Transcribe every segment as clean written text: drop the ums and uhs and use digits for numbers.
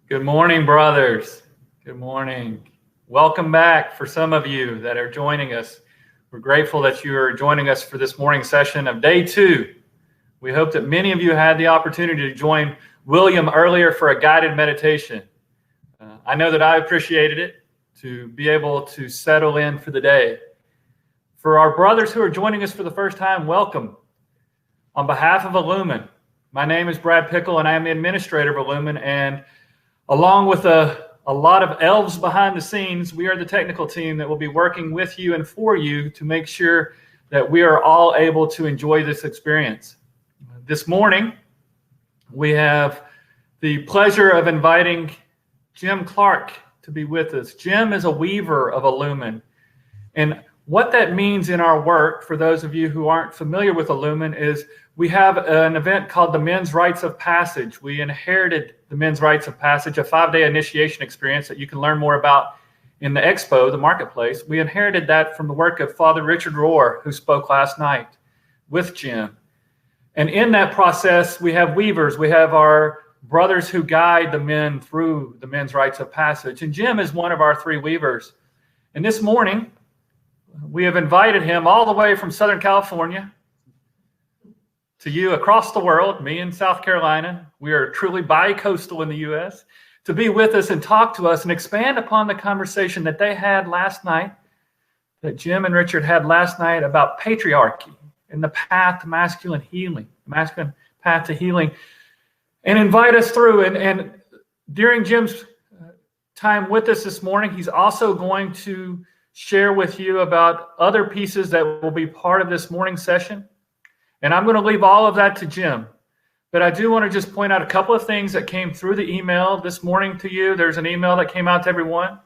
Good morning, brothers. Good morning. Welcome back for some of you that are joining us. We're grateful that you are joining us for this morning session of day 2. We hope that many of you had the opportunity to join William earlier for a guided meditation. I know that I appreciated it, to be able to settle in for the day. For our brothers who are joining us for the first time, welcome. On behalf of Illumin, my name is Brad Pickle, and I am the administrator of Illumin, and along with a lot of elves behind the scenes, we are the technical team that will be working with you and for you to make sure that we are all able to enjoy this experience. This morning, we have the pleasure of inviting Jim Clarke to be with us. Jim is a weaver of Illumin. And what that means in our work, for those of you who aren't familiar with Illumin, is we have an event called the Men's Rites of Passage. We inherited the Men's Rites of Passage, a 5-day initiation experience that you can learn more about in the expo, the marketplace. We inherited that from the work of Father Richard Rohr, who spoke last night with Jim. And in that process, we have weavers. We have our brothers who guide the men through the Men's Rites of Passage. And Jim is one of our 3 weavers. And this morning, we have invited him all the way from Southern California to you across the world, me in South Carolina. We are truly bi-coastal in the U.S., to be with us and talk to us and expand upon the conversation that they had last night, that Jim and Richard had last night about patriarchy and the path to masculine healing, masculine path to healing, and invite us through. And during Jim's time with us this morning, he's also going to share with you about other pieces that will be part of this morning session. And I'm going to leave all of that to Jim. But I do want to just point out a couple of things that came through the email this morning to you. There's an email that came out to everyone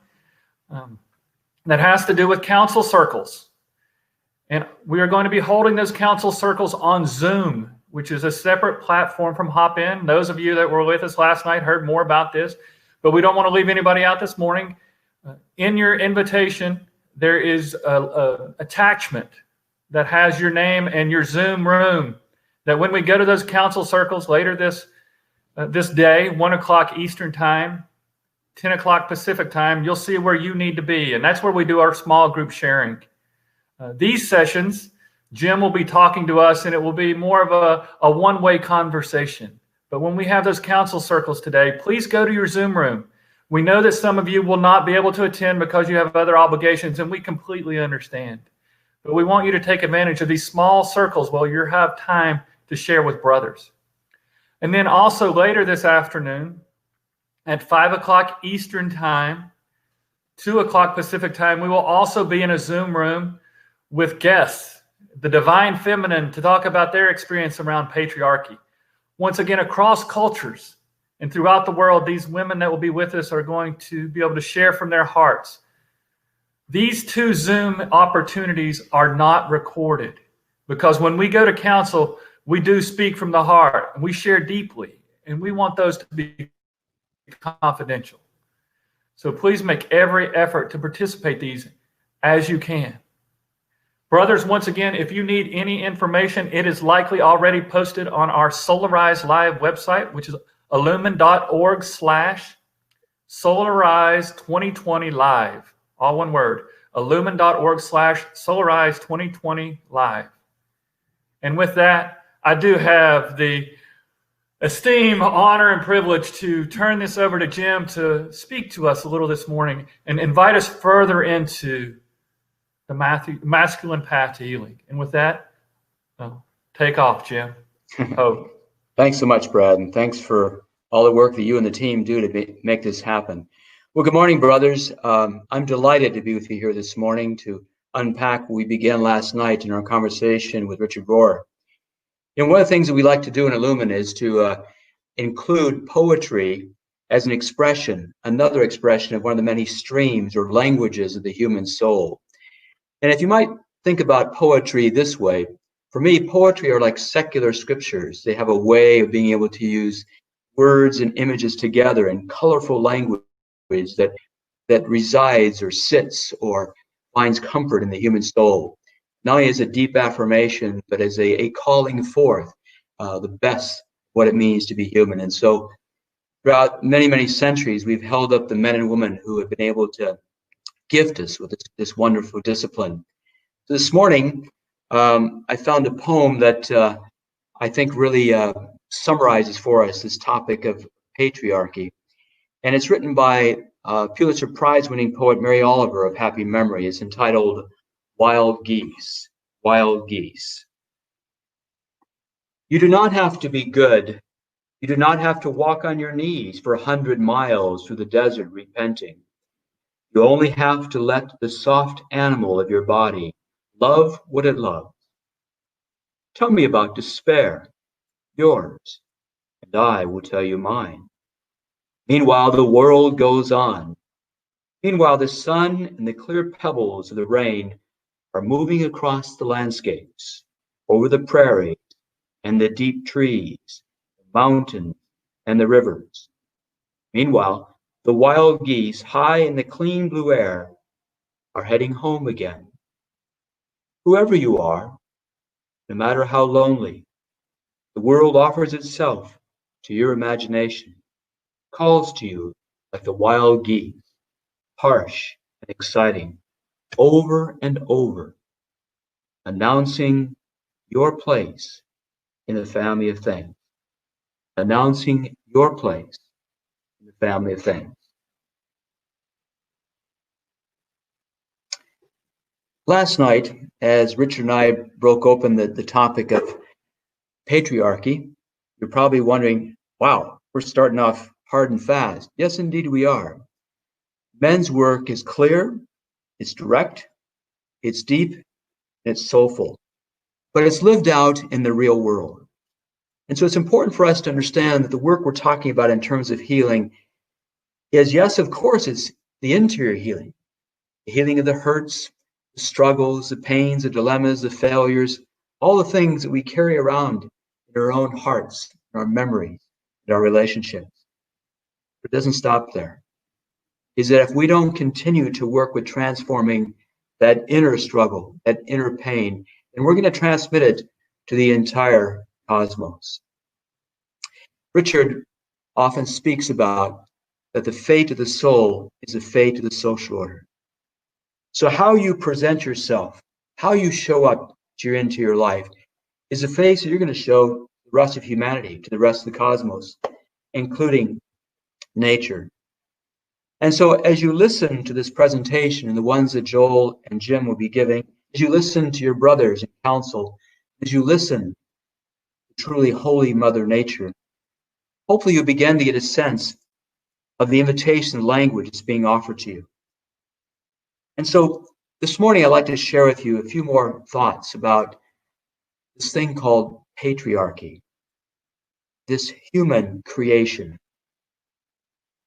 that has to do with council circles. And we are going to be holding those council circles on Zoom, which is a separate platform from Hop-In. Those of you that were with us last night heard more about this, but we don't want to leave anybody out this morning. In your invitation, there is an attachment that has your name and your Zoom room, that when we go to those council circles later this day, 1 o'clock Eastern time, 10 o'clock Pacific time, you'll see where you need to be. And that's where we do our small group sharing. These sessions, Jim will be talking to us, and it will be more of a one-way conversation. But when we have those council circles today, please go to your Zoom room. We know that some of you will not be able to attend because you have other obligations, and we completely understand. But we want you to take advantage of these small circles while you have time to share with brothers. And then also later this afternoon at 5 o'clock Eastern time, 2 o'clock Pacific time, we will also be in a Zoom room with guests, the Divine Feminine, to talk about their experience around patriarchy. Once again, across cultures and throughout the world, these women that will be with us are going to be able to share from their hearts. These 2 Zoom opportunities are not recorded, because when we go to council, we do speak from the heart and we share deeply, and we want those to be confidential. So please make every effort to participate these as you can. Brothers, once again, if you need any information, it is likely already posted on our Soularize Live website, which is illumin.org/Soularize 2020 live. All one word, illumin.org/Soularize 2020 live. And with that, I do have the esteem, honor, and privilege to turn this over to Jim to speak to us a little this morning and invite us further into the masculine path to healing. And with that, take off, Jim. Thanks so much, Brad, and thanks for all the work that you and the team do to make this happen. Well, good morning, brothers. I'm delighted to be with you here this morning to unpack what we began last night in our conversation with Richard Rohr. And one of the things that we like to do in Illumin is to include poetry as an expression, another expression of one of the many streams or languages of the human soul. And if you might think about poetry this way, for me, poetry are like secular scriptures. They have a way of being able to use words and images together in colorful language that resides or sits or finds comfort in the human soul, not only as a deep affirmation, but as a calling forth the best what it means to be human. And so throughout many, many centuries, we've held up the men and women who have been able to gift us with this wonderful discipline. So this morning, I found a poem that I think really summarizes for us this topic of patriarchy. And it's written by Pulitzer Prize-winning poet Mary Oliver of happy memory. It's entitled Wild Geese. Wild Geese. You do not have to be good. You do not have to walk on your knees for 100 miles through the desert repenting. You only have to let the soft animal of your body love what it loves. Tell me about despair, yours, and I will tell you mine. Meanwhile, the world goes on. Meanwhile, the sun and the clear pebbles of the rain are moving across the landscapes, over the prairies and the deep trees, the mountains and the rivers. Meanwhile, the wild geese, high in the clean blue air, are heading home again. Whoever you are, no matter how lonely, the world offers itself to your imagination, calls to you like the wild geese, harsh and exciting, over and over, announcing your place in the family of things, announcing your place in the family of things. Last night, as Richard and I broke open the topic of patriarchy, you're probably wondering, wow, we're starting off hard and fast. Yes, indeed we are. Men's work is clear, it's direct, it's deep, and it's soulful, but it's lived out in the real world. And so it's important for us to understand that the work we're talking about in terms of healing is, yes, of course, it's the interior healing, the healing of the hurts, the struggles, the pains, the dilemmas, the failures, all the things that we carry around in our own hearts, in our memories, in our relationships. But it doesn't stop there. Is that if we don't continue to work with transforming that inner struggle, that inner pain, then we're going to transmit it to the entire cosmos. Richard often speaks about that the fate of the soul is the fate of the social order. So how you present yourself, how you show up to your interior life is the face that you're going to show the rest of humanity, to the rest of the cosmos, including nature. And so as you listen to this presentation and the ones that Joel and Jim will be giving, as you listen to your brothers in council, as you listen to truly holy Mother Nature, hopefully you'll begin to get a sense of the invitation of language that's being offered to you. And so this morning, I'd like to share with you a few more thoughts about this thing called patriarchy, this human creation.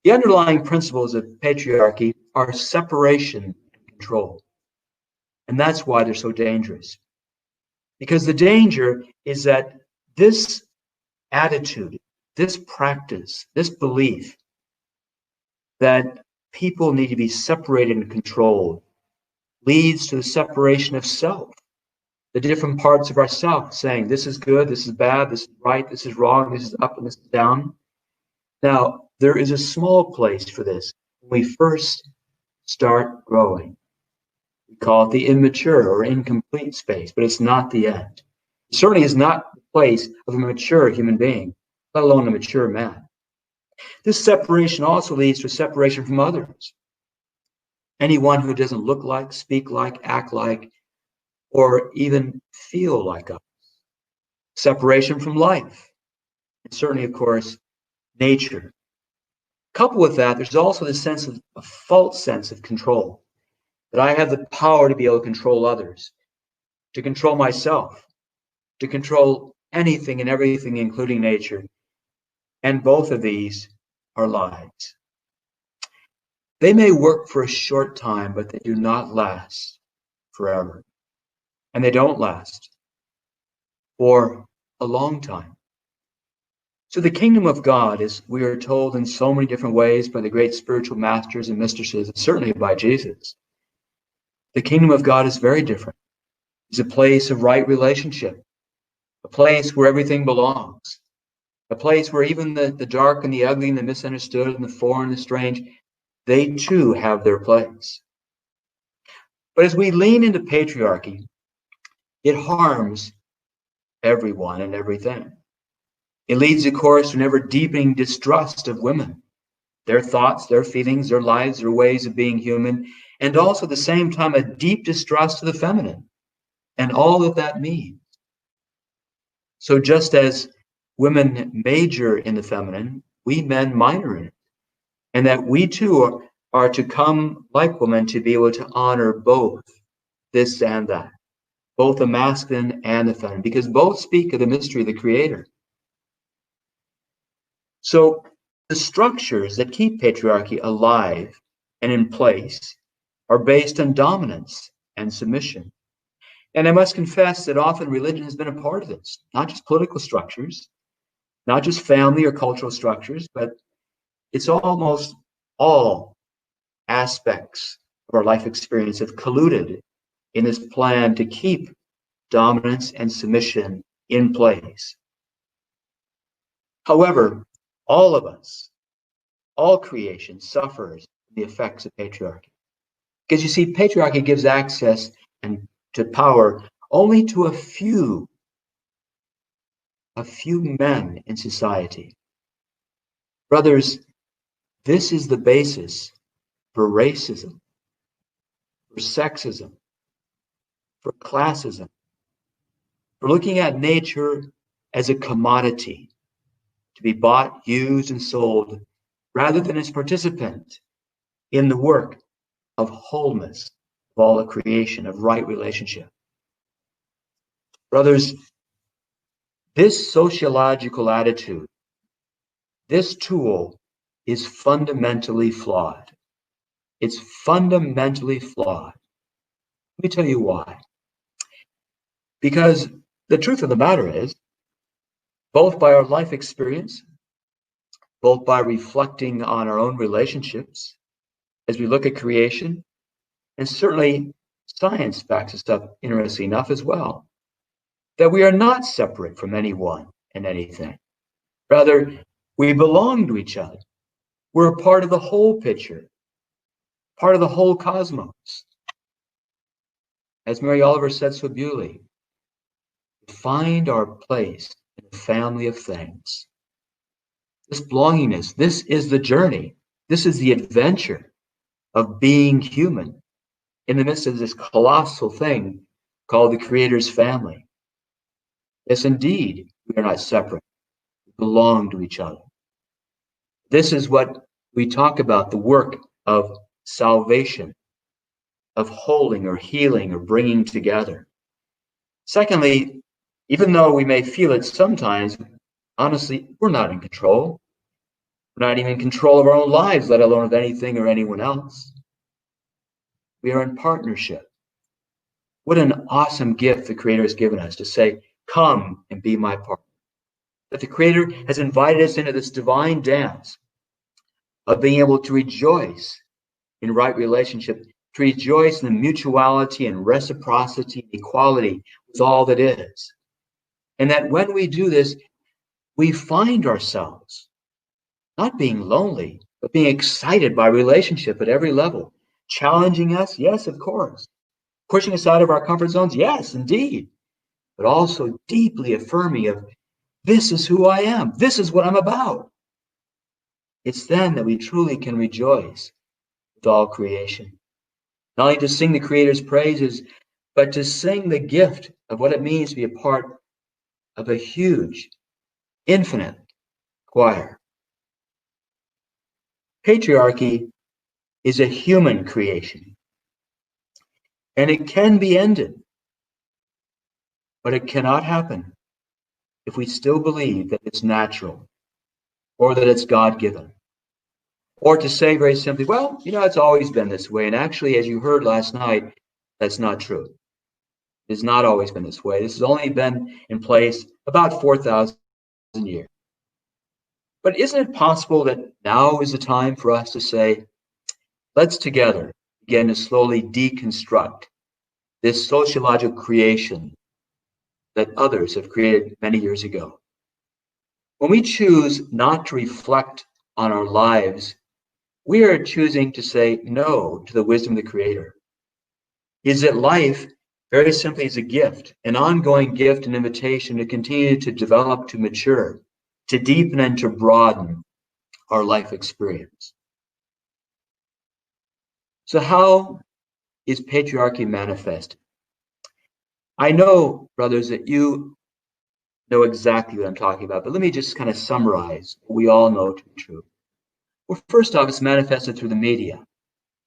The underlying principles of patriarchy are separation and control. And that's why they're so dangerous. Because the danger is that this attitude, this practice, this belief that people need to be separated and controlled leads to the separation of self, the different parts of ourself saying, this is good, this is bad, this is right, this is wrong, this is up and this is down. Now, there is a small place for this when we first start growing. We call it the immature or incomplete space, but it's not the end. It certainly is not the place of a mature human being, let alone a mature man. This separation also leads to a separation from others. Anyone who doesn't look like, speak like, act like, or even feel like us. Separation from life. And certainly, of course, nature. Coupled with that, there's also this sense of a false sense of control, that I have the power to be able to control others, to control myself, to control anything and everything, including nature. And both of these are lies. They may work for a short time, but they do not last forever. And they don't last for a long time. So the kingdom of God, as we are told in so many different ways by the great spiritual masters and mistresses, and certainly by Jesus, the kingdom of God is very different. It's a place of right relationship, a place where everything belongs, a place where even the dark and the ugly and the misunderstood and the foreign and the strange, they too have their place. But as we lean into patriarchy, it harms everyone and everything. It leads, of course, to an ever-deepening distrust of women, their thoughts, their feelings, their lives, their ways of being human, and also at the same time a deep distrust of the feminine and all that that means. So just as women major in the feminine, we men minor in it, and that we too are to come like women to be able to honor both this and that, both the masculine and the feminine, because both speak of the mystery of the Creator. So the structures that keep patriarchy alive and in place are based on dominance and submission. And I must confess that often religion has been a part of this, not just political structures, not just family or cultural structures, but it's almost all aspects of our life experience have colluded in this plan to keep dominance and submission in place. However, all of us, all creation suffers the effects of patriarchy. Because you see, patriarchy gives access and to power only to a few men in society. Brothers, this is the basis for racism, for sexism, for classism, for looking at nature as a commodity to be bought, used, and sold, rather than as participant in the work of wholeness of all of creation, of right relationship. Brothers, this sociological attitude, this tool is fundamentally flawed. It's fundamentally flawed. Let me tell you why. Because the truth of the matter is, both by our life experience, both by reflecting on our own relationships, as we look at creation, and certainly science backs this up, interestingly enough, as well, that we are not separate from anyone and anything. Rather, we belong to each other. We're a part of the whole picture, part of the whole cosmos. As Mary Oliver said so beautifully, find our place in the family of things. This belongingness, this is the journey. This is the adventure of being human in the midst of this colossal thing called the Creator's family. Yes, indeed, we are not separate. We belong to each other. This is what we talk about, the work of salvation, of holding or healing or bringing together. Secondly, even though we may feel it sometimes, honestly, we're not in control. We're not even in control of our own lives, let alone of anything or anyone else. We are in partnership. What an awesome gift the Creator has given us to say, come and be my partner. That the Creator has invited us into this divine dance of being able to rejoice in right relationship, to rejoice in the mutuality and reciprocity and equality with all that is. And that when we do this, we find ourselves not being lonely, but being excited by relationship at every level. Challenging us, yes, of course. Pushing us out of our comfort zones, yes, indeed. But also deeply affirming of, this is who I am. This is what I'm about. It's then that we truly can rejoice with all creation. Not only to sing the Creator's praises, but to sing the gift of what it means to be a part of a huge, infinite choir. Patriarchy is a human creation, and it can be ended, but it cannot happen if we still believe that it's natural or that it's God-given. Or to say very simply, well, it's always been this way. And actually, as you heard last night, that's not true. It's not always been this way. This has only been in place about 4,000 years. But isn't it possible that now is the time for us to say, let's together begin to slowly deconstruct this sociological creation that others have created many years ago. When we choose not to reflect on our lives, we are choosing to say no to the wisdom of the Creator. Is that life, very simply, is a gift, an ongoing gift and invitation to continue to develop, to mature, to deepen and to broaden our life experience. So how is patriarchy manifest? I know, brothers, that you know exactly what I'm talking about, but let me just kind of summarize what we all know to be true. Well, first off, it's manifested through the media,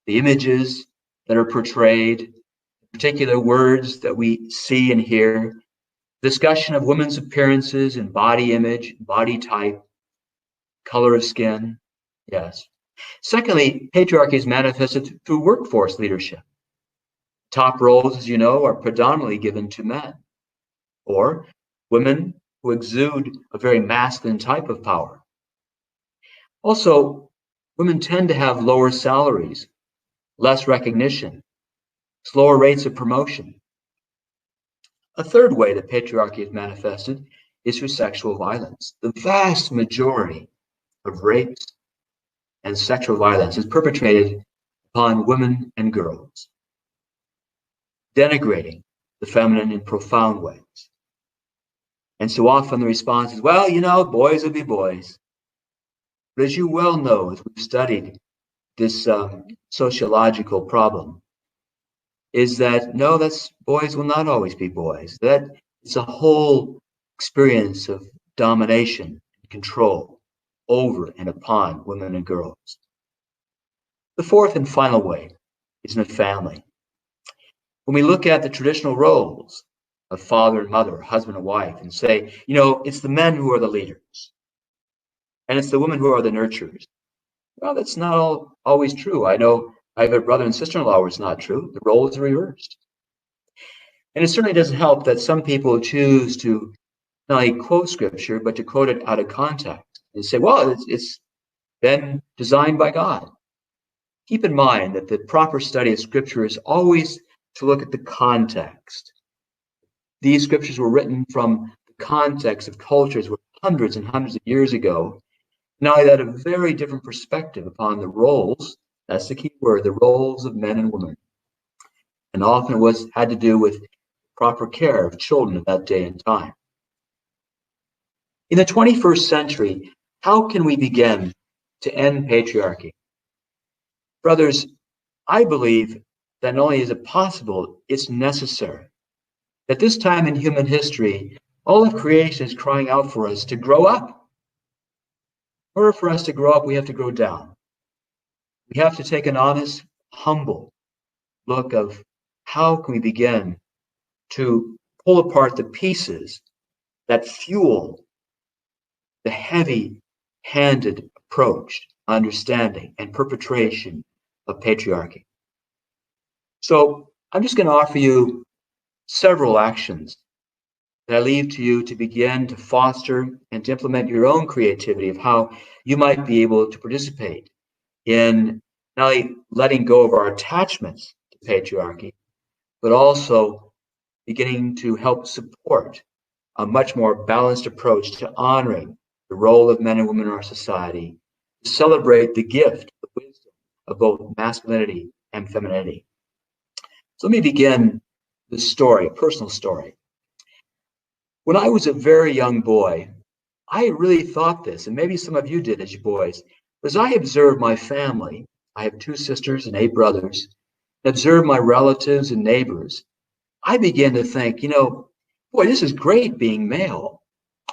the images that are portrayed, particular words that we see and hear, discussion of women's appearances and body image, body type, color of skin. Yes. Secondly, patriarchy is manifested through workforce leadership. Top roles, as you know, are predominantly given to men, or women who exude a very masculine type of power. Also, women tend to have lower salaries, less recognition, slower rates of promotion. A third way that patriarchy is manifested is through sexual violence. The vast majority of rapes and sexual violence is perpetrated upon women and girls, denigrating the feminine in profound ways. And so often the response is, well, you know, boys will be boys. But as you well know, as we've studied this sociological problem, is that no, that's boys will not always be boys. That it's a whole experience of domination and control over and upon women and girls. The fourth and final way is in the family. When we look at the traditional roles of father and mother, husband and wife, and say, you know, it's the men who are the leaders, and it's the women who are the nurturers. Well, that's not always true. I know I have a brother and sister-in-law where it's not true. The roles are reversed. And it certainly doesn't help that some people choose to not only quote scripture, but to quote it out of context and say, well, it's been designed by God. Keep in mind that the proper study of scripture is always to look at the context. These scriptures were written from the context of cultures where hundreds and hundreds of years ago. Now they had a very different perspective upon the roles, that's the key word, the roles of men and women. And often it had to do with proper care of children of that day and time. In the 21st century, how can we begin to end patriarchy? Brothers, I believe that not only is it possible, it's necessary. At this time in human history, all of creation is crying out for us to grow up. In order for us to grow up, we have to grow down. We have to take an honest, humble look of how can we begin to pull apart the pieces that fuel the heavy-handed approach, understanding, and perpetration of patriarchy. So I'm just going to offer you several actions that I leave to you to begin to foster and to implement your own creativity of how you might be able to participate in not only letting go of our attachments to patriarchy, but also beginning to help support a much more balanced approach to honoring the role of men and women in our society, to celebrate the gift of wisdom of both masculinity and femininity. So let me begin the story, a personal story. When I was a very young boy, I really thought this, and maybe some of you did as you boys, as I observed my family, I have 2 sisters and 8 brothers, observed my relatives and neighbors, I began to think, you know, boy, this is great being male.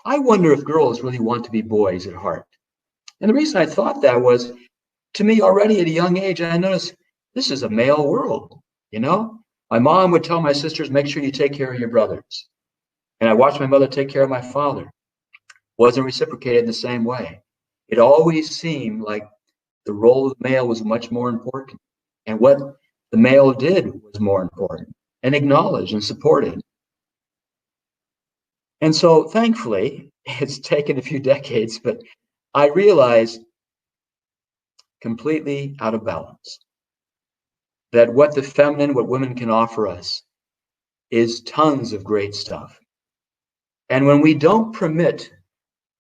I wonder if girls really want to be boys at heart. And the reason I thought that was, to me, already at a young age, I noticed this is a male world, you know? My mom would tell my sisters, make sure you take care of your brothers. And I watched my mother take care of my father. Wasn't reciprocated the same way. It always seemed like the role of the male was much more important. And what the male did was more important and acknowledged and supported. And so thankfully, it's taken a few decades, but I realized completely out of balance that what the feminine, what women can offer us is tons of great stuff. And when we don't permit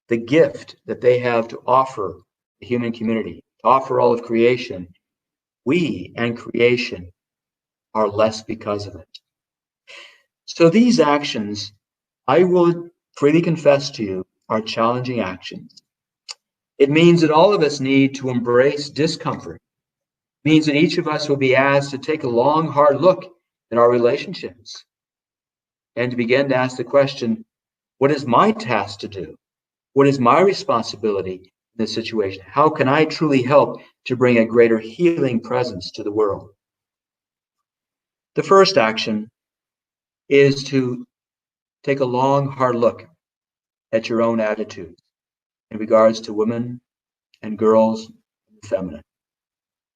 the gift that they have to offer the human community, to offer all of creation, we and creation are less because of it. So these actions, I will freely confess to you, are challenging actions. It means that all of us need to embrace discomfort. It means that each of us will be asked to take a long, hard look at our relationships and to begin to ask the question, what is my task to do? What is my responsibility in this situation? How can I truly help to bring a greater healing presence to the world? The first action is to take a long, hard look at your own attitudes in regards to women and girls and the feminine.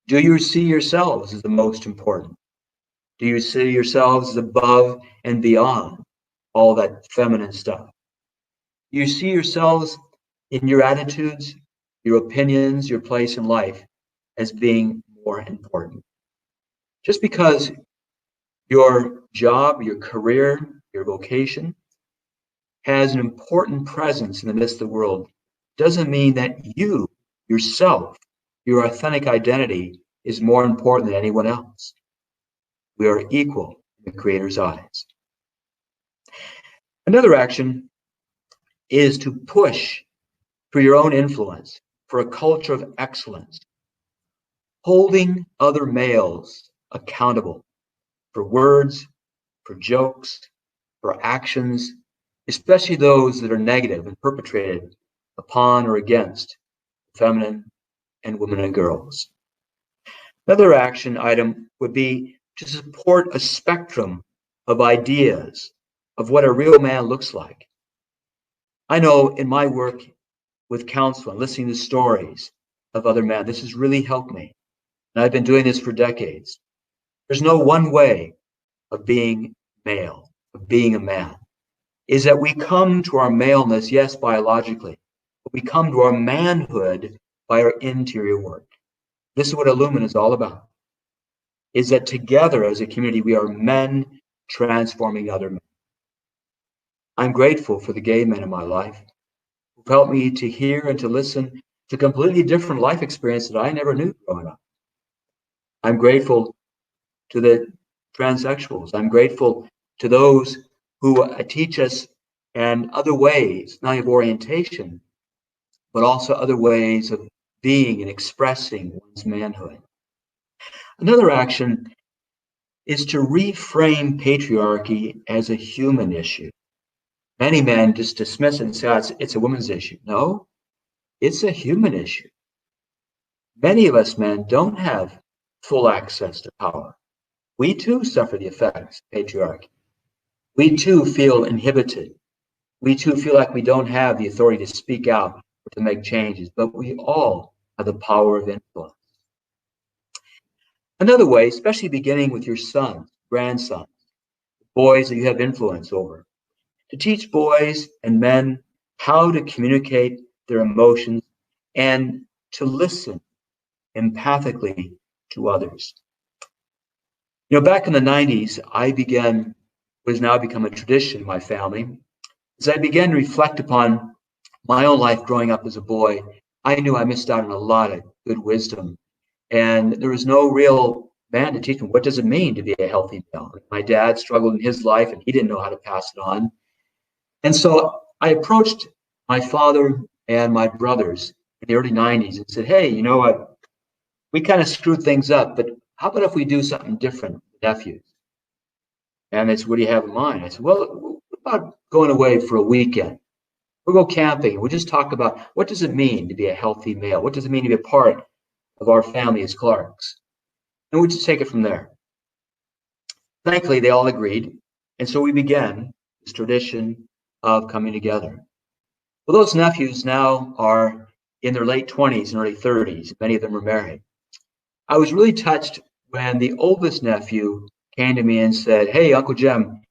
Do you see yourselves as the most important? Do you see yourselves as above and beyond all that feminine stuff? Do you see yourselves in your attitudes, your opinions, your place in life as being more important? Just because your job, your career, your vocation has an important presence in the midst of the world doesn't mean that you, yourself, your authentic identity is more important than anyone else. We are equal in the Creator's eyes. Another action is to push for your own influence, for a culture of excellence, holding other males accountable for words, for jokes, for actions, especially those that are negative and perpetrated upon or against feminine and women and girls. Another action item would be to support a spectrum of ideas of what a real man looks like. I know in my work with counsel and listening to stories of other men, this has really helped me. And I've been doing this for decades. There's no one way of being male, of being a man, is that we come to our maleness, yes, biologically, but we come to our manhood by our interior work. This is what Illumina is all about, is that together as a community, we are men transforming other men. I'm grateful for the gay men in my life who've helped me to hear and to listen to completely different life experiences that I never knew growing up. I'm grateful to the transsexuals. I'm grateful to those who teach us and other ways, not only of orientation, but also other ways of being and expressing one's manhood. Another action is to reframe patriarchy as a human issue. Many men just dismiss it and say, oh, it's a woman's issue. No, it's a human issue. Many of us men don't have full access to power. We too suffer the effects of patriarchy. We too feel inhibited. We too feel like we don't have the authority to speak out or to make changes, but we all have the power of influence. Another way, especially beginning with your sons, grandsons, boys that you have influence over, to teach boys and men how to communicate their emotions and to listen empathically to others. You know, back in the 90s, what has now become a tradition in my family, as I began to reflect upon my own life growing up as a boy, I knew I missed out on a lot of good wisdom. And there was no real man to teach me what does it mean to be a healthy male. My dad struggled in his life and he didn't know how to pass it on. And so I approached my father and my brothers in the early 90s and said, hey, you know what? We kind of screwed things up, but how about if we do something different with nephews? And they said, what do you have in mind? I said, well, what about going away for a weekend? We'll go camping. We'll just talk about what does it mean to be a healthy male? What does it mean to be a part of our family as Clarkes? And we'll just take it from there. Thankfully, they all agreed. And so we began this tradition of coming together. Well, those nephews now are in their late 20s and early 30s. Many of them are married. I was really touched when the oldest nephew came to me and said, hey, Uncle Jim,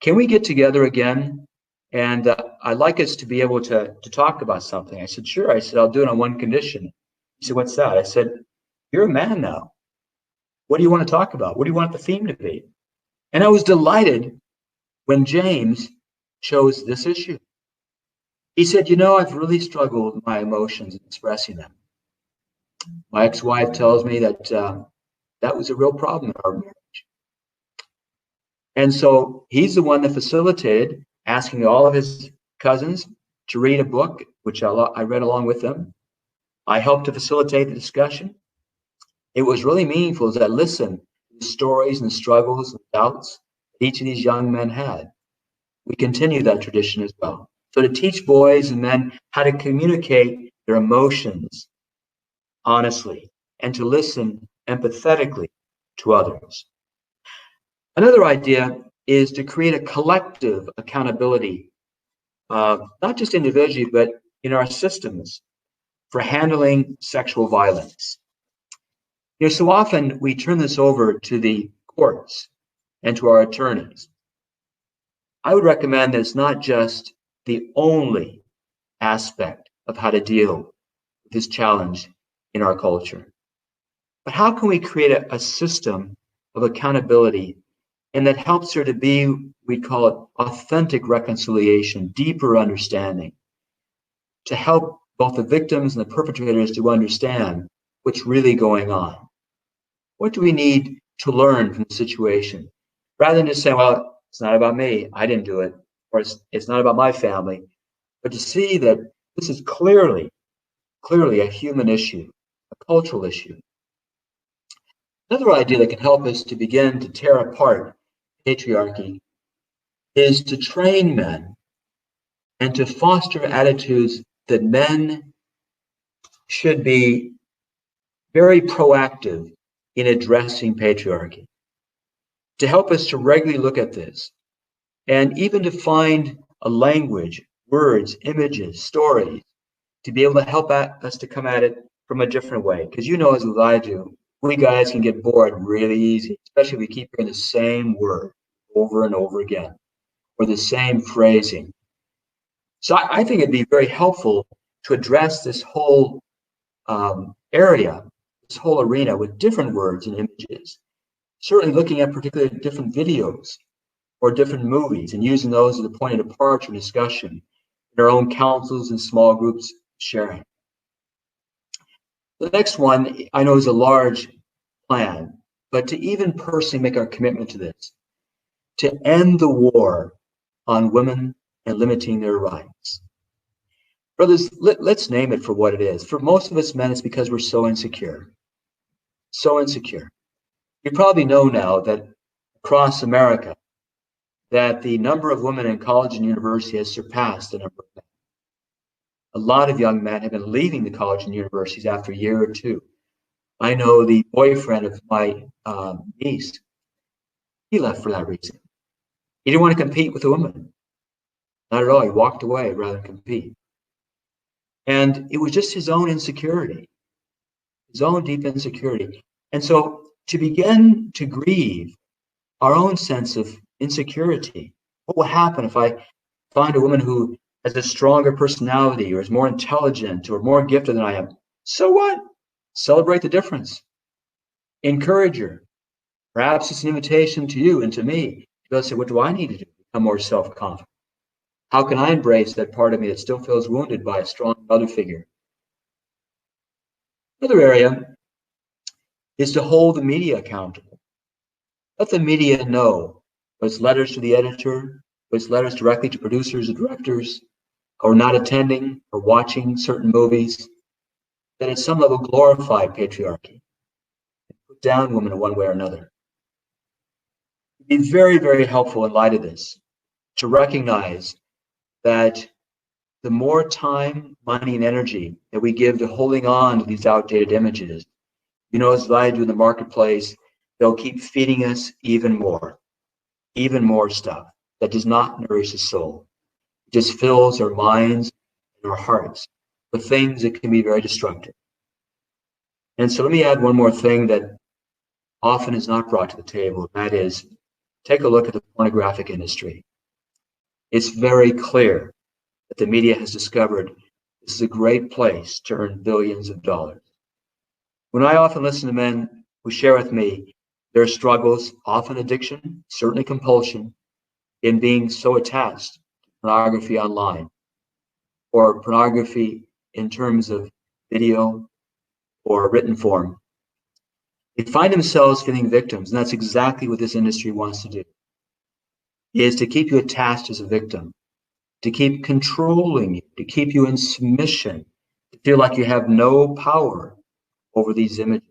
can we get together again? And I'd like us to be able to talk about something. I said, sure. I said, I'll do it on one condition. He said, what's that? I said, you're a man now. What do you want to talk about? What do you want the theme to be? And I was delighted when James chose this issue. He said, you know, I've really struggled with my emotions and expressing them. My ex-wife tells me that that was a real problem in our marriage. And so he's the one that facilitated asking all of his cousins to read a book, which I read along with them. I helped to facilitate the discussion. It was really meaningful as I listened to the stories and struggles and doubts that each of these young men had. We continue that tradition as well. So to teach boys and men how to communicate their emotions honestly and to listen empathetically to others. Another idea is to create a collective accountability, not just individually, but in our systems for handling sexual violence. You know, so often we turn this over to the courts and to our attorneys. I would recommend that it's not just the only aspect of how to deal with this challenge in our culture, but how can we create a system of accountability and that helps there to be, we call it authentic reconciliation, deeper understanding, to help both the victims and the perpetrators to understand what's really going on. What do we need to learn from the situation? Rather than just saying, well, it's not about me, I didn't do it, or it's not about my family, but to see that this is clearly a human issue, a cultural issue. Another idea that can help us to begin to tear apart patriarchy is to train men and to foster attitudes that men should be very proactive in addressing patriarchy. To help us to regularly look at this and even to find a language, words, images, stories, to be able to help us to come at it from a different way. Because you know as well as I do, we guys can get bored really easy, especially if we keep hearing the same word over and over again, or the same phrasing. So I think it'd be very helpful to address this whole area, this whole arena with different words and images. Certainly looking at particularly different videos or different movies and using those as a point of departure and discussion in our own councils and small groups sharing. The next one I know is a large plan, but to even personally make our commitment to this, to end the war on women and limiting their rights. Brothers, let's name it for what it is. For most of us men, it's because we're so insecure. So insecure. You probably know now that across America, that the number of women in college and university has surpassed the number of men. A lot of young men have been leaving the college and universities after a year or two. I know the boyfriend of my niece, he left for that reason. He didn't want to compete with a woman. Not at all. He walked away rather than compete. And it was just his own insecurity, his own deep insecurity. And so to begin to grieve our own sense of insecurity, what will happen if I find a woman who has a stronger personality or is more intelligent or more gifted than I am? So what? Celebrate the difference. Encourage her. Perhaps it's an invitation to you and to me to go say, what do I need to do to become more self-confident? How can I embrace that part of me that still feels wounded by a strong mother figure? Another area is to hold the media accountable. Let the media know, whether it's letters to the editor, whether it's letters directly to producers or directors, or not attending or watching certain movies, that at some level glorify patriarchy, put down women in one way or another. It'd be very, very helpful in light of this to recognize that the more time, money, and energy that we give to holding on to these outdated images, you know, as I do in the marketplace, they'll keep feeding us even more stuff that does not nourish the soul. It just fills our minds and our hearts with things that can be very destructive. And so let me add one more thing that often is not brought to the table, and that is, take a look at the pornographic industry. It's very clear that the media has discovered this is a great place to earn billions of dollars. When I often listen to men who share with me their struggles, often addiction, certainly compulsion, in being so attached to pornography online or pornography in terms of video or written form, they find themselves feeling victims. And that's exactly what this industry wants to do, is to keep you attached as a victim, to keep controlling you, to keep you in submission, to feel like you have no power over these images.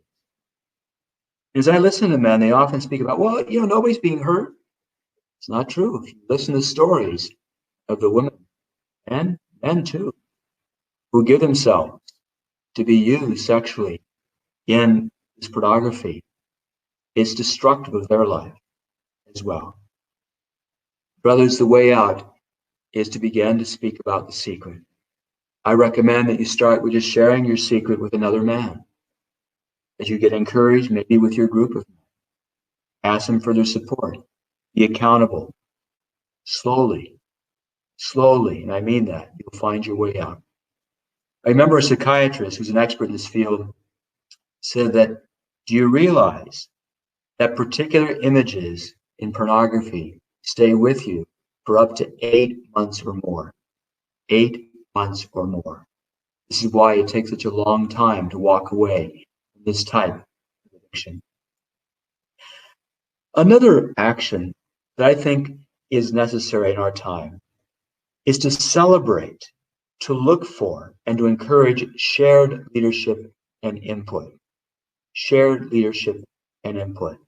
As I listen to men, they often speak about, well, nobody's being hurt. It's not true. If you listen to stories of the women and men too, who give themselves to be used sexually in this pornography, it's destructive of their life as well. Brothers, the way out is to begin to speak about the secret. I recommend that you start with just sharing your secret with another man. As you get encouraged, maybe with your group of men, ask them for their support. Be accountable. Slowly, and I mean that, you'll find your way out. I remember a psychiatrist who's an expert in this field said that, do you realize that particular images in pornography stay with you for up to 8 months or more? 8 months or more. This is why it takes such a long time to walk away from this type of addiction. Another action that I think is necessary in our time is to celebrate, to look for, and to encourage shared leadership and input. Shared leadership and input.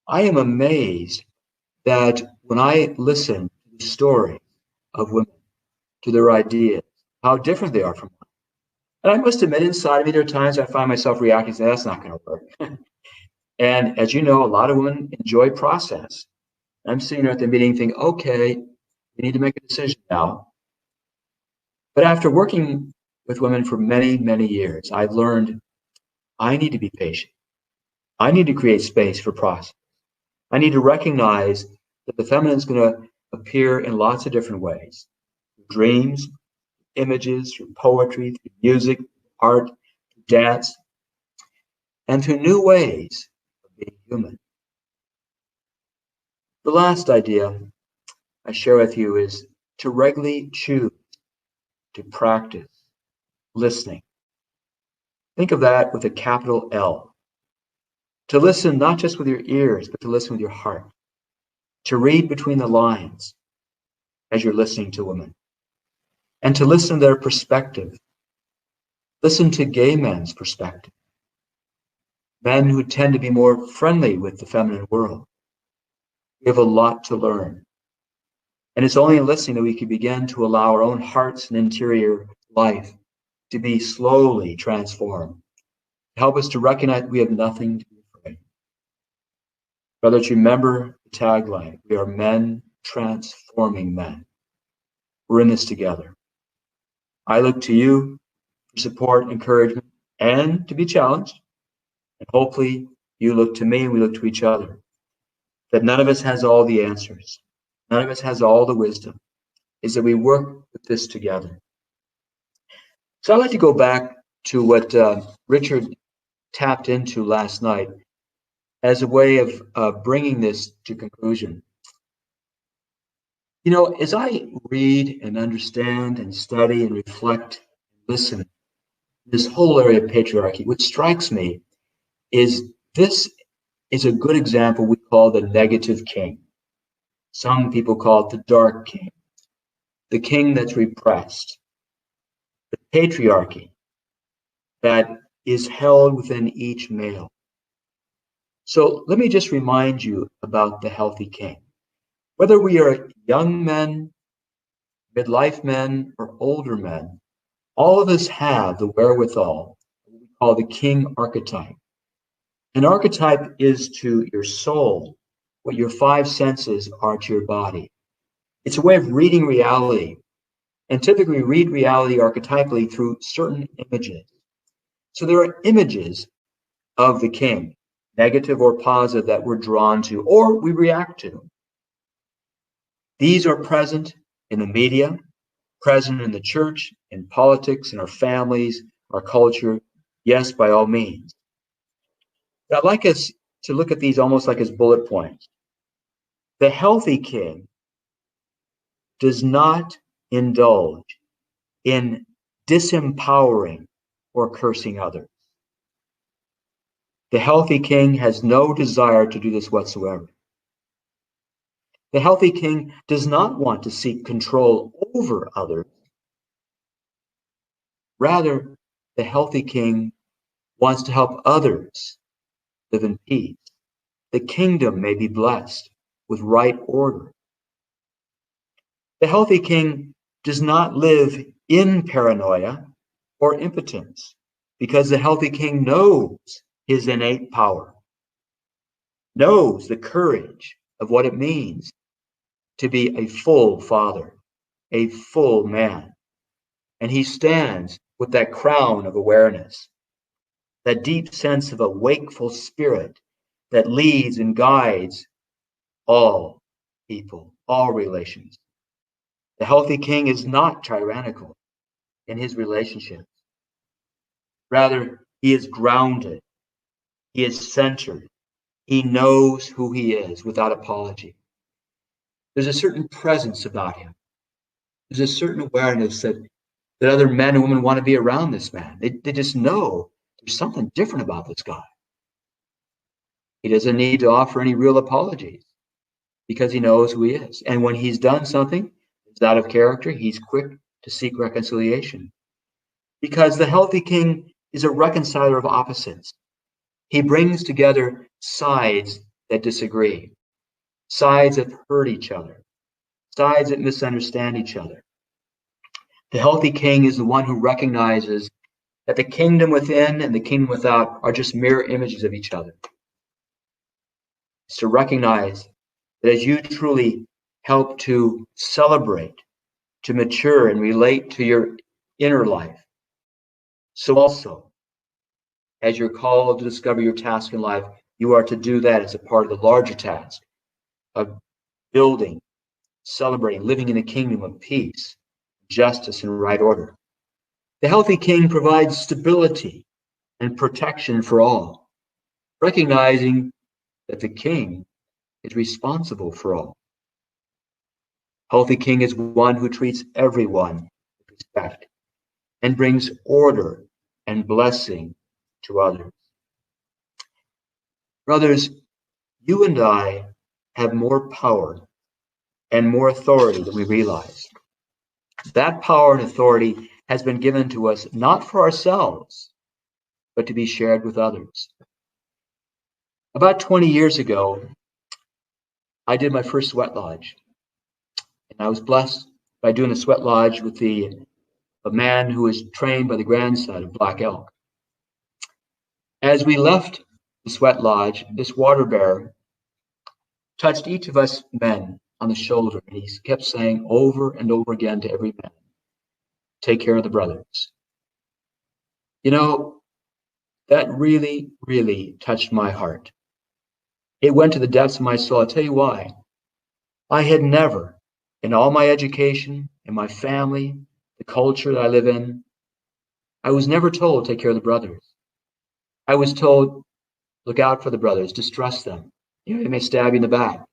I am amazed that when I listen to the stories of women, to their ideas, how different they are from mine. And I must admit, inside of me, there are times I find myself reacting, saying, that's not going to work. And as you know, a lot of women enjoy process. I'm sitting there at the meeting thinking, okay, we need to make a decision now. But after working with women for many, many years, I've learned I need to be patient. I need to create space for process. I need to recognize that the feminine is going to appear in lots of different ways. Dreams, images, through poetry, through music, art, through dance, and through new ways of being human. The last idea I share with you is to regularly choose to practice listening. Think of that with a capital L. To listen not just with your ears, but to listen with your heart. To read between the lines as you're listening to women. And to listen to their perspective. Listen to gay men's perspective. Men who tend to be more friendly with the feminine world. We have a lot to learn. And it's only in listening that we can begin to allow our own hearts and interior life to be slowly transformed. Help us to recognize we have nothing to be afraid. Brothers, remember the tagline, we are men transforming men. We're in this together. I look to you for support, encouragement, and to be challenged. And hopefully you look to me and we look to each other. That none of us has all the answers. None of us has all the wisdom. Is that we work with this together. So I'd like to go back to what Richard tapped into last night as a way of bringing this to conclusion. As I read and understand and study and reflect, listen, this whole area of patriarchy, what strikes me is this is a good example we call the negative king. Some people call it the dark king, the king that's repressed, the patriarchy that is held within each male. So let me just remind you about the healthy king. Whether we are young men, midlife men, or older men, all of us have the wherewithal, what we call the king archetype. An archetype is to your soul what your five senses are to your body. It's a way of reading reality. And typically we read reality archetypally through certain images. So there are images of the king, negative or positive, that we're drawn to or we react to. These are present in the media, present in the church, in politics, in our families, our culture. Yes, by all means. But I'd like us to look at these almost like as bullet points. The healthy king does not indulge in disempowering or cursing others. The healthy king has no desire to do this whatsoever. The healthy king does not want to seek control over others. Rather, the healthy king wants to help others live in peace. The kingdom may be blessed with right order. The healthy king does not live in paranoia or impotence, because the healthy king knows his innate power, knows the courage of what it means to be a full father, a full man. And he stands with that crown of awareness, that deep sense of a wakeful spirit that leads and guides all people, all relations. The healthy king is not tyrannical in his relationships. Rather, he is grounded. He is centered. He knows who he is without apology. There's a certain presence about him. There's a certain awareness that other men and women want to be around this man. They just know there's something different about this guy. He doesn't need to offer any real apologies because he knows who he is. And when he's done something that's out of character, he's quick to seek reconciliation. Because the healthy king is a reconciler of opposites. He brings together sides that disagree, sides that hurt each other, sides that misunderstand each other. The healthy king is the one who recognizes that the kingdom within and the kingdom without are just mirror images of each other. It's to recognize that as you truly help to celebrate, to mature and relate to your inner life, so also as you're called to discover your task in life, you are to do that as a part of the larger task of building, celebrating, living in a kingdom of peace, justice, and right order. The healthy king provides stability and protection for all, recognizing that the king is responsible for all. Healthy king is one who treats everyone with respect and brings order and blessing to others. Brothers, you and I have more power and more authority than we realize. That power and authority has been given to us not for ourselves, but to be shared with others. About 20 years ago, I did my first sweat lodge. And I was blessed by doing a sweat lodge with a man who was trained by the grandson of Black Elk. As we left the sweat lodge, this water bearer touched each of us men on the shoulder, and he kept saying over and over again to every man, take care of the brothers. You know, that really, really touched my heart. It went to the depths of my soul. I'll tell you why. I had never, in all my education, in my family, the culture that I live in, I was never told take care of the brothers. I was told, look out for the brothers, distrust them. You know, they may stab you in the back.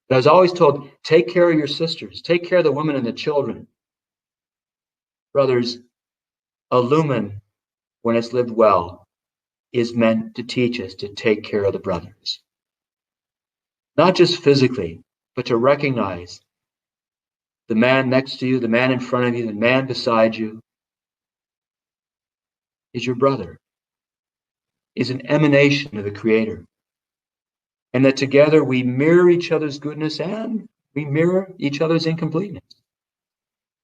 But I was always told, take care of your sisters, take care of the women and the children. Brothers, a lumen, when it's lived well, is meant to teach us to take care of the brothers. Not just physically, but to recognize the man next to you, the man in front of you, the man beside you is your brother, is an emanation of the Creator. And that together we mirror each other's goodness and we mirror each other's incompleteness.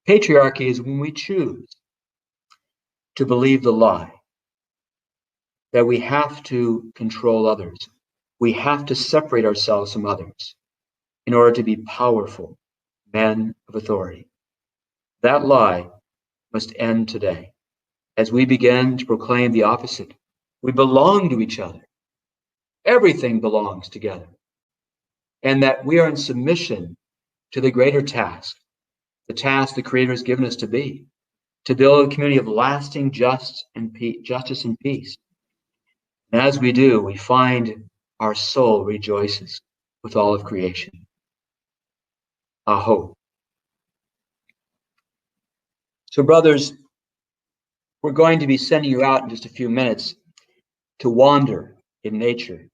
Patriarchy is when we choose to believe the lie that we have to control others. We have to separate ourselves from others in order to be powerful men of authority. That lie must end today as we begin to proclaim the opposite. We belong to each other. Everything belongs together. And that we are in submission to the greater task, the task the Creator has given us to be, to build a community of lasting justice and peace. And as we do, we find our soul rejoices with all of creation. Aho. So brothers, we're going to be sending you out in just a few minutes to wander in nature.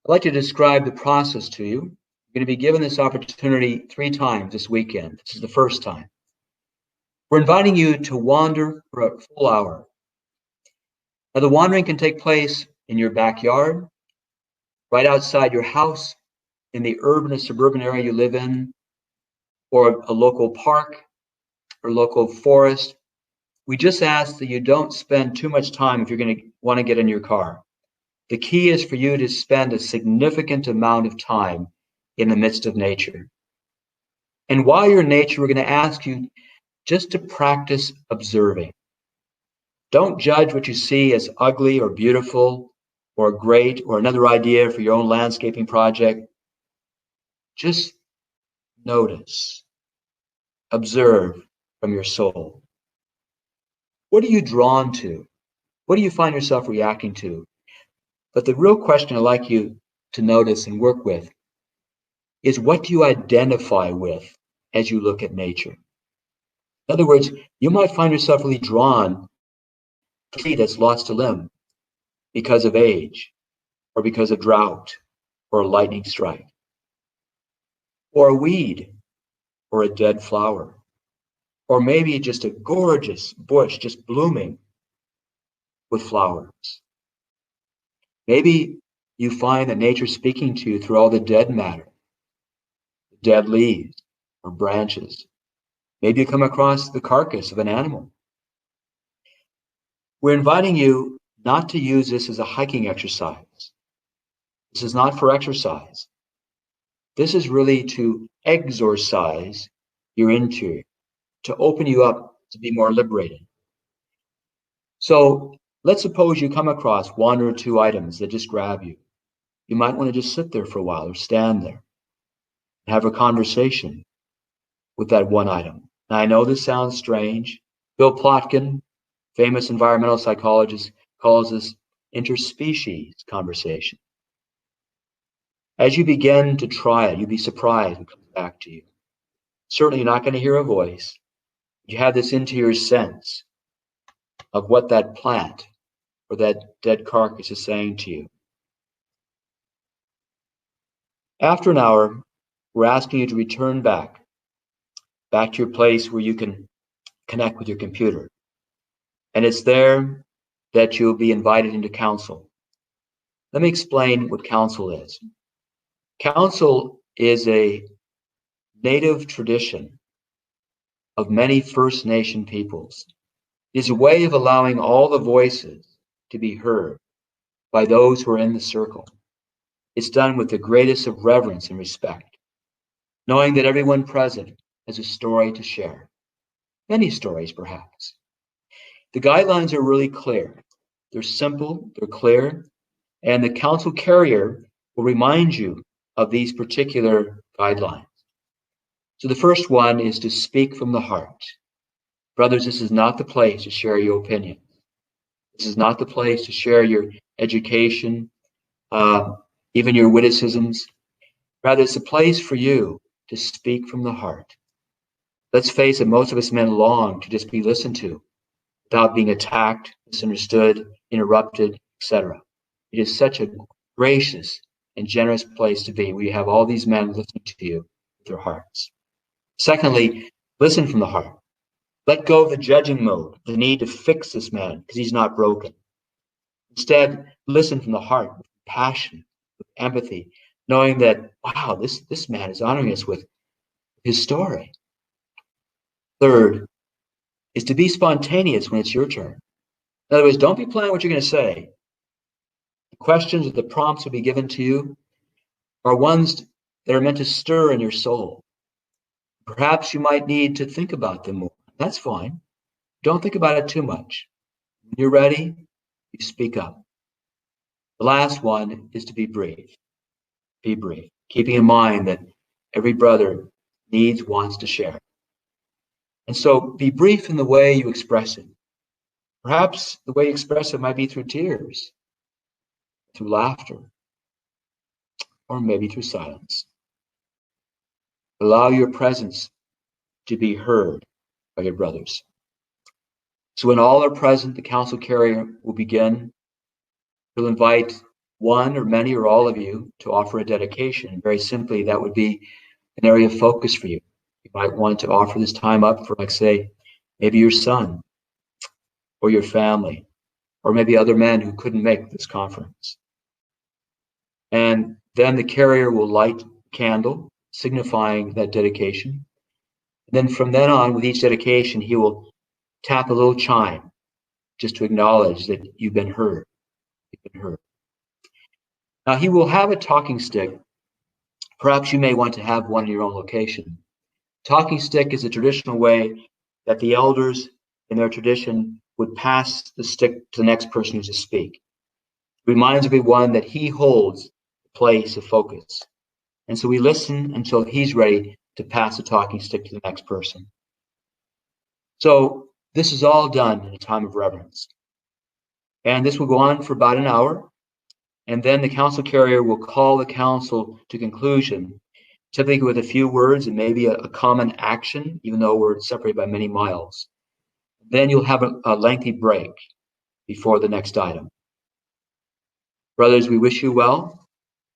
I'd like to describe the process to you. You're going to be given this opportunity 3 times this weekend. This is the first time. We're inviting you to wander for a full hour. Now, the wandering can take place in your backyard, right outside your house, in the urban or suburban area you live in, or a local park or local forest. We just ask that you don't spend too much time if you're going to want to get in your car. The key is for you to spend a significant amount of time in the midst of nature. And while you're in nature, we're going to ask you just to practice observing. Don't judge what you see as ugly or beautiful or great or another idea for your own landscaping project. Just notice, observe from your soul. What are you drawn to? What do you find yourself reacting to? But the real question I'd like you to notice and work with is, what do you identify with as you look at nature? In other words, you might find yourself really drawn to a tree that's lost a limb because of age, or because of drought, or a lightning strike, or a weed, or a dead flower, or maybe just a gorgeous bush just blooming with flowers. Maybe you find that nature's speaking to you through all the dead matter, dead leaves or branches. Maybe you come across the carcass of an animal. We're inviting you not to use this as a hiking exercise. This is not for exercise. This is really to exorcise your interior, to open you up to be more liberated. So let's suppose you come across 1 or 2 items that just grab you. You might want to just sit there for a while or stand there and have a conversation with that one item. Now, I know this sounds strange. Bill Plotkin, famous environmental psychologist, calls this interspecies conversation. As you begin to try it, you'll be surprised what comes back to you. Certainly, you're not going to hear a voice. You have this interior sense of what that plant or that dead carcass is saying to you. After an hour, we're asking you to return back to your place where you can connect with your computer. And it's there that you'll be invited into council. Let me explain what council is. Council is a native tradition of many First Nation peoples. It is a way of allowing all the voices to be heard by those who are in the circle. It's done with the greatest of reverence and respect, knowing that everyone present has a story to share. Many stories, perhaps. The guidelines are really clear. They're simple, they're clear, and the council carrier will remind you of these particular guidelines. So the first one is to speak from the heart. Brothers, this is not the place to share your opinion. This is not the place to share your education, even your witticisms. Rather, it's a place for you to speak from the heart. Let's face it, most of us men long to just be listened to without being attacked, misunderstood, interrupted, etc. It is such a gracious and generous place to be, where you have all these men listening to you with their hearts. Secondly, listen from the heart. Let go of the judging mode, the need to fix this man because he's not broken. Instead, listen from the heart, with passion, with empathy, knowing that, wow, this man is honoring us with his story. Third is to be spontaneous when it's your turn. In other words, don't be planning what you're going to say. The questions or the prompts will be given to you are ones that are meant to stir in your soul. Perhaps you might need to think about them more. That's fine. Don't think about it too much. When you're ready, you speak up. The last one is to be brief. Be brief, keeping in mind that every brother wants to share. And so be brief in the way you express it. Perhaps the way you express it might be through tears, through laughter, or maybe through silence. Allow your presence to be heard by your brothers. So when all are present, the council carrier will begin. He'll invite one or many or all of you to offer a dedication. Very simply, that would be an area of focus for you. You might want to offer this time up for, like, say, maybe your son or your family, or maybe other men who couldn't make this conference. And then the carrier will light a candle, signifying that dedication. And then from then on, with each dedication, he will tap a little chime just to acknowledge that you've been heard. You've been heard. Now, he will have a talking stick. Perhaps you may want to have one in your own location. Talking stick is a traditional way that the elders in their tradition would pass the stick to the next person who's to speak. It reminds everyone that he holds the place of focus. And so we listen until he's ready to pass the talking stick to the next person. So this is all done in a time of reverence. And this will go on for about an hour. And then the council carrier will call the council to conclusion, typically with a few words and maybe a common action, even though we're separated by many miles. Then you'll have a lengthy break before the next item. Brothers, we wish you well,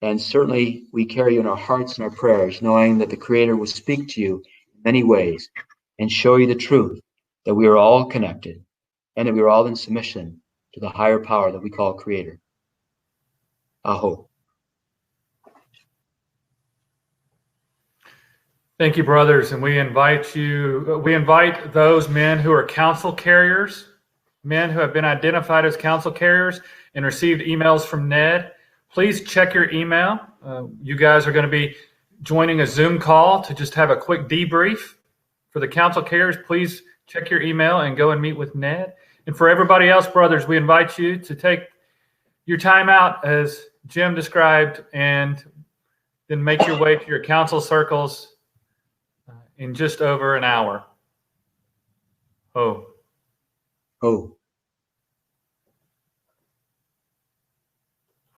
and certainly we carry you in our hearts and our prayers, knowing that the Creator will speak to you in many ways and show you the truth that we are all connected and that we are all in submission to the higher power that we call Creator. Aho. Thank you, brothers. And we invite those men who are council carriers, men who have been identified as council carriers and received emails from Ned. Please check your email. You guys are going to be joining a Zoom call to just have a quick debrief. For the council carriers, please check your email and go and meet with Ned. And for everybody else, brothers, we invite you to take your time out as Jim described and then make your way to your council circles in just over an hour. Oh.